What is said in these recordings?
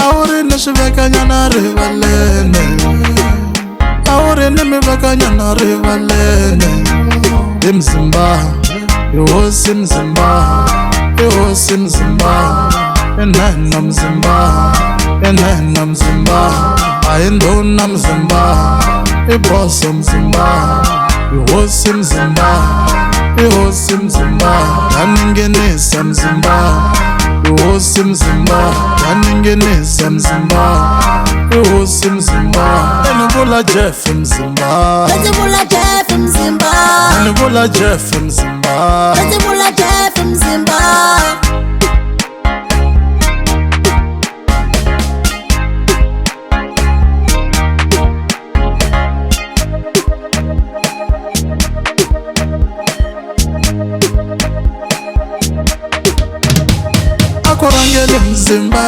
Auri ni swivekanyana rivaleni, auri ni mivekanyana rivaleni. I Mzimba, i hosi Mzimba, i hosi Mzimba, i nhenha Mzimba, i nhenha Mzimba, a hi ndhuna Mzimba, i boso Mzimba, i hosi Mzimba, i hosi Mzimba, ya ningenisa Mzimba, i hosi Mzimba, ya ningenisa Mzimba, i hosi Mzimba. Ni vula Jeff Mzimba, Let's vula Jeff Mzimba, ni vula Jeff Mzimba, let's vula Jeff Mzimba. Akurangeli Mzimba,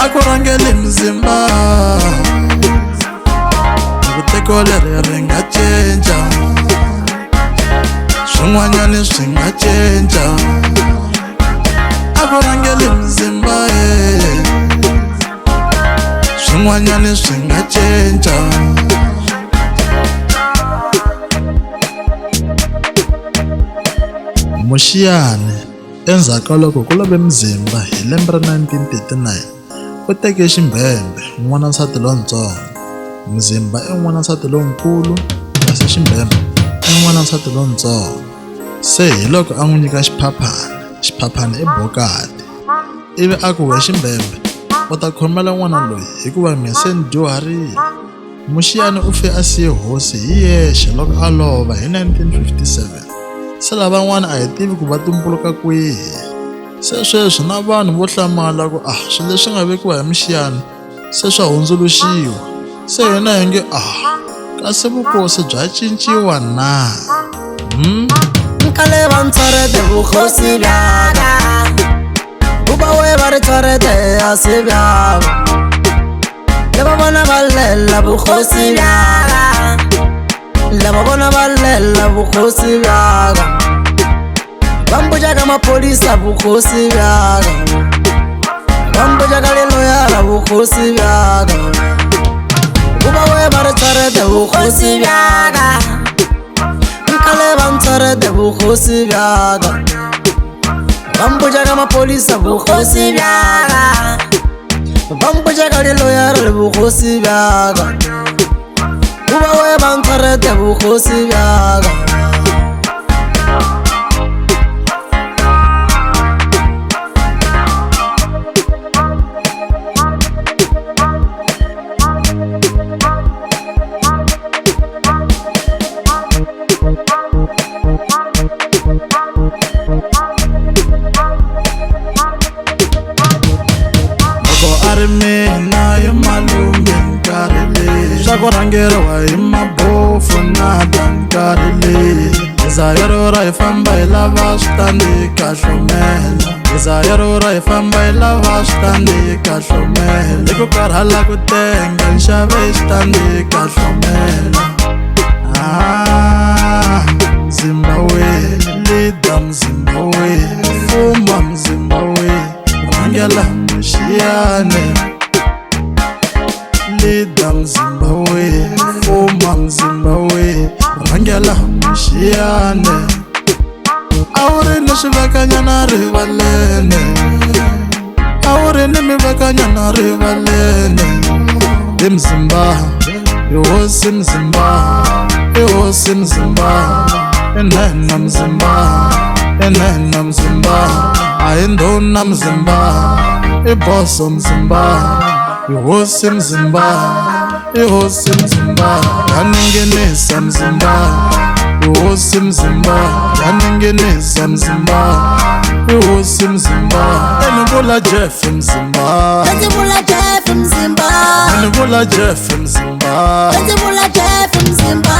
akurangeli Mzimba, vuteko leri ri nga cinca, swin'wanyani swi nga cinca. Akurangeli Mzimba, swin'wanyani swi nga cinca. Muxiyani endzhaku ka loko ku love Mzimba hi lembe ra 1939 u teke Ximbhembe, n'wana nsati lontsongo. Mzimba i n'wana nsati lonkulu kasi Ximbhembe i n'wana nsati lontsongo. Se hi loko a n'wi nyika xiphaphana i bokati, ivi a ku we Ximbhembe u ta khomela n'wana loyi hikuva mina se ni dyuharile. Muxiyani u fe a siye hosi hi yexe loko a lova hi 1957. Se lavan'wana a hi tivi ku va tumbuluka kwihi. Se sweswi na vanhu vo hlamala ku swilo leswi nga vekiwa hi Muxiyani se swa hundzuluxiwa. Se hina hi nge kasi vukosi bya cinciwa na? Nkale va ntshwarete vukhosi byaka, kuva we va ri tshwarete a si byaka. Lava vona va lela vukhosi byaka, lava vona va lela vukhosi byaka. Va mbujaka maphorisa vukhosi byaka, va mbujaka liloyara vukhosi byaka. Kuva we va ri tshwarete vukhosi byaka, nkale va ntshwarete vukhosi byaka. Va mbujaka maphorisa vukhosi byaka, va mbujaka liloyara vukhosi byaka. Kuva we va ntshwarete vukhosi byaka. Mina hi malume nkarhi leyi swa ku rhangeriwa hi mabofu na nkarhi leyi. Desire ra hi famba hi lava switandi ka hlomela, desire ra hi famba hi lava switandi ka hlomela. Hi ku karhala ku tenga nxave xitandi ka hlomela. Mzimba we lida Mzimba we fuma Mzimba we rhangela Muxiyani. Lida Mzimba we fuma Mzimba we rhangela Muxiyani. Auri ni swivekanyana rivaleni, auri ni mivekanyana rivaleni. I Mzimba, i hosi Mzimba, i hosi Mzimba, i nhenha Mzimba, i nhenha Mzimba, a hi ndhuna Mzimba, i boso Mzimba, i hosi Mzimba, i hosi Mzimba, ya ningenisa Mzimba, i hosi Mzimba, ya ningenisa Mzimba, i hosi Mzimba. Ni vula Jeff Mzimba, Let's vula Jeff Mzimba, ni vula Jeff Mzimba, let's vula Jeff Mzimba.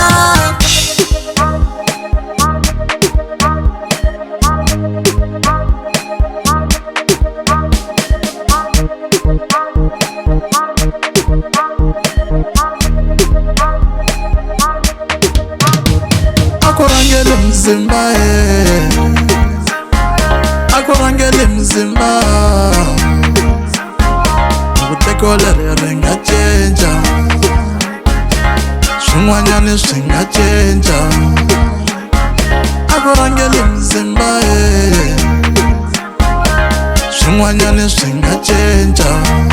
Akurangeli Mzimba, akurangeli Mzimba. tiko leri ri nga cinca, swin'wanyani swi nga cinca. A ku rhangeli Mzimba swin'wanyani swi nga cinca.